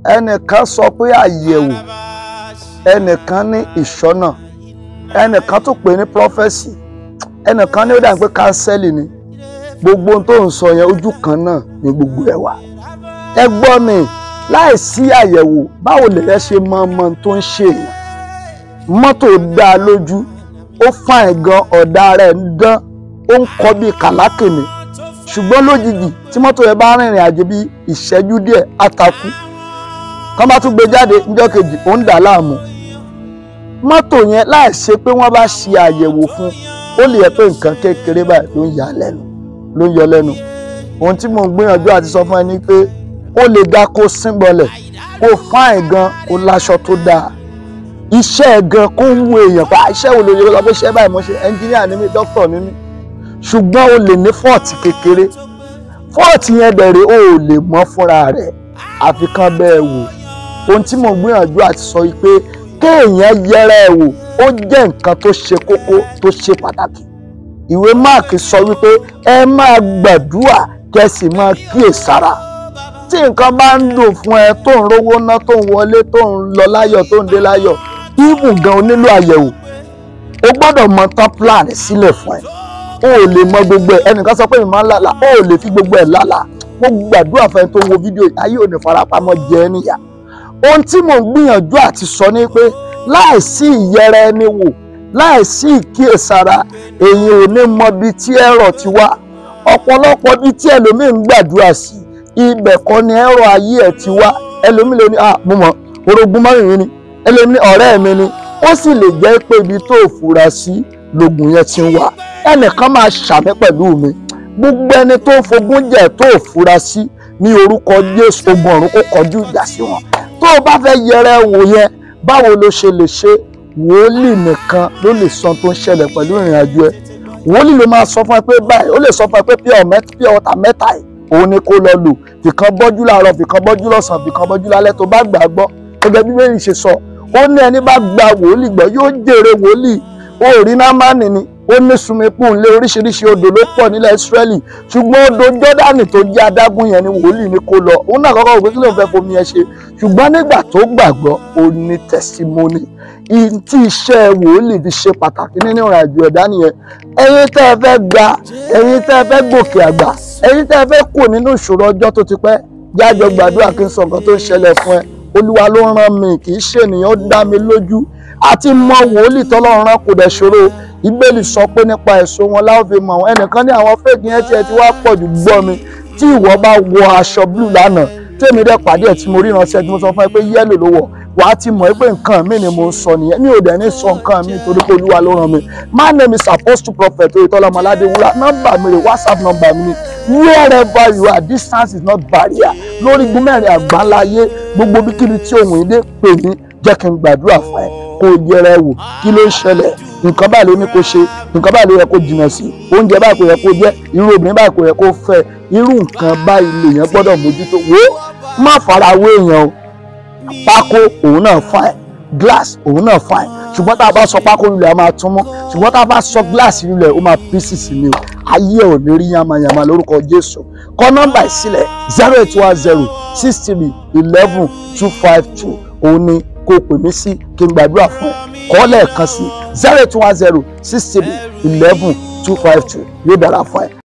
ẹnìkan sọ pé àyẹ̀wò, ẹnìkan ní ìṣọ́nà, ẹnìkan tó pè ní prophecy, ẹnìkan ní ó dà pé kánsẹ́lì ni. Gbogbo ohun tó ń sọ yẹn ojú kan náà ni gbogbo ẹ̀ wà. Ẹ gbọ́ mi, láìsí àyẹ̀wò báwo lèyẹ ṣe mọ ọmọ tó ń ṣe èèyàn? Mọ́tò dá lójú, ó fàìn gan, ọ̀dà rẹ̀ ń dán, ó ń kọ́ bí kàlákìnì, ṣùgbọ́n lójijì tí mọ́tò yẹn bá rìnrìn àjò bí ìṣẹ́jú díẹ̀ á takú. Kán bá tún gbé jáde níjọ́ kejì ó ń dà láàmú. Mọ́tò yẹn láìṣe pé wọ́n bá ṣe àyẹ̀wò fún, ó lè yẹ pé nǹkan kékeré báyìí ló ń yọ lẹ́nu. Ohun tí mò ń gbìyànjú àti sọ fún ẹ ni pé ó lè ga kó sínbọlẹ̀, kó fáìn gan, kó láṣọ tó dáa. Iṣẹ́ gan kó ń wo èèyàn pa iṣẹ́ wo ló yẹ lọ pé iṣẹ́ báyìí mo ṣe, ẹnjíníà ni mí, dókítà ni mí. Ṣùgbọ́n o lè ní fọ́ọ̀tì kékeré. Fọ́ọ̀tì yẹn dẹ̀rẹ̀ o ò lè mọ̀ fúnra rẹ̀, àfi kán bẹ́ẹ̀ wò. Ohun tí mò ń gbìyànjú àti sọ yìí pé kéèyàn yẹra ẹ̀ wò ó jẹ́ nǹkan tó ṣe kókó, tó ṣe pàtàkì. Ìwé Máàkì sọ wípé ẹ máa gbàdúrà kẹ́ sì máa kíyèsára. Tí nǹkan bá ń dùn fún ẹ, tó ń rówó ná, tó ń wọlé, tó ń lọ láyọ̀, tó ń dé láyọ̀, even gan o nílò àyẹ̀wò. O gbọ́dọ̀ mọ tán plan sílẹ̀ fún ẹ. O ò lè mọ gbogbo ẹ̀. Ẹnìkan sọ pé mi máa ń lálàá, o ò lè fi gbogbo ẹ̀ lálàá. Mo gbàdúrà fún ẹ tó ń wo fídíò yìí, ayé ò ní farapamọ́ jẹ ẹ́ níyà. Ohun tí mò ń gbìyànjú àti sọ ni pé láìsí ìyẹra ẹni wò, láìsí ìkíyèsára, èyàn ò ní mọ bí tí ẹ̀rọ ti wá. Ọ̀pọ̀lọpọ̀ bí tí ẹlòmíì ń gbàdúrà sí, ibẹ̀ kọ́ ni ẹ̀rọ ayé ẹ̀ ti wá. Ẹlòmíì lè ní mo mọ̀, orogún márùn mi ni, ẹlòmíì ọ̀rẹ́ mi ni. Ó sì lè jẹ́ pé ibi tó fura sí lògùn yẹn ti ń wá. Ẹnìkan máa ṣàmì pẹ̀lú mi. Gbogbo ẹni tó fogún jẹ tó fura sí ní orúkọ Jésù, ogun ọ̀run kó kọjú ìjà sí wọn. Tó o bá fẹ́ yẹra wò yẹn, báwo ló ṣe lè ṣe? Wòlíì nìkan ló lè sọ tó ń ṣẹlẹ̀ pẹ̀lú ìrìn àjò ẹ. Wòlíì ló máa sọ fún ẹ pé báyìí, ó lè sọ fún ẹ pé pure water mẹ́ta yìí òun ni kó lọ lò. Fìkan bọ́jú láàárọ̀, fìkan bọ́jú lọ́sàn-án, fìkan bọ́jú lálẹ́. Tó bá gbàgbọ́ gẹ́gẹ́ bí Bíbélì ṣe sọ, ó ní ẹni bá gba wòlíì gbọ́ yóò jèrè wòlíì. Ó rí Námánì ni, ó ní sumipu ńlé, oríṣiríṣi odò ló pọ̀ nílẹ̀ Ísírẹ́lì, ṣùgbọ́n odò Jọ́dánì tó jẹ́ adágún yẹn ni wòlíì ní kó lọ. Òun náà kọ́kọ́ wò pé kí ló ń fẹ́ fomi ẹ ṣe, ṣùgbọ́n nígbà tó gbàgbọ́ ó ní tẹsímọ́nì. Tí iṣẹ́ wòlíì fi ṣe pàtàkì nínú ìrìn àjò ẹ̀dá nìyẹn. Ẹ̀yin tẹ́ ẹ fẹ́ ga, ẹ̀yin tẹ́ ẹ fẹ́ gòkè àgbà, ẹ̀yin tẹ́ ẹ fẹ́ kù nínú ìṣòro ọjọ́ tó ti pẹ́, jájọ gbàdúrà kí n sọ nǹkan tó ń ṣẹlẹ̀ fún ẹ. Olúwa ló rán mi, kì í ṣe ènìyàn, ó dá mi lójú. Àti mọ wòlíì tọ́lọ́run rán kò dẹ̀ ṣòro. Bíbélì sọ pé nípa èso wọn la ó fi mọ̀ wọ́n. Ẹnìkan ní àwọn fake yẹn tí ẹ ti wá pọ̀ jù, gbọ́ mi. Tí ìwọ bá wọ aṣọ blue lánàá, tí èmi dẹ̀ pàdé ẹ̀ tí mo ríran sí ẹ tí mo sọ fún ẹ pé yẹ́lò ló wọ̀, wà á ti mọ̀ pé nǹkan mi ni mo ń sọ nìyẹn. Mi ò dẹ̀ ní sọ nǹkan mi torí pé Olúwa ló rán mi. My name is Apostle Prophet Oyetola Ọmọládéwúrà. Nọ́mbà mi rè, WhatsApp nọ́mbà mi ni. Wherever you are, distance is not barrier. Lórí igun mẹ́rin àgbáláyé, gbogbo bíkíbi tí ohun ìdè pè ní, jẹ́ kí n gbàdúrà fún ẹ. Kó o yẹra ẹ wò, kí ló ń ṣẹlẹ̀? Nǹkan báyìí ló ní kó ṣe, nǹkan báyìí ló yẹ kó jìnnà sí, oúnjẹ báyìí kò yẹ kó jẹ, irú obìnrin báyìí kò yẹ kó fẹ́, irú nǹkan báyìí lèèyàn gbọ́dọ̀ mójútó. Wò ó, má fara wé èèyàn o. Pákó òun náà fine, glass òun náà fine, ṣùgbọ́n tá a bá sọ pákó lulẹ̀ a máa tún mọ́, ṣùgbọ́n tá a bá sọ glass lulẹ̀ ó máa pieces ni o. Ayé ò ní rí yamayama lórúkọ Jésù. Kọ nọ́mbà ìsílẹ̀ 08106321252 òun ni kó pè mí sí kí n gbàdúrà fún ẹ. Kọ lẹ́ẹ̀kan sí 08106321252 yóò dára fún ẹ.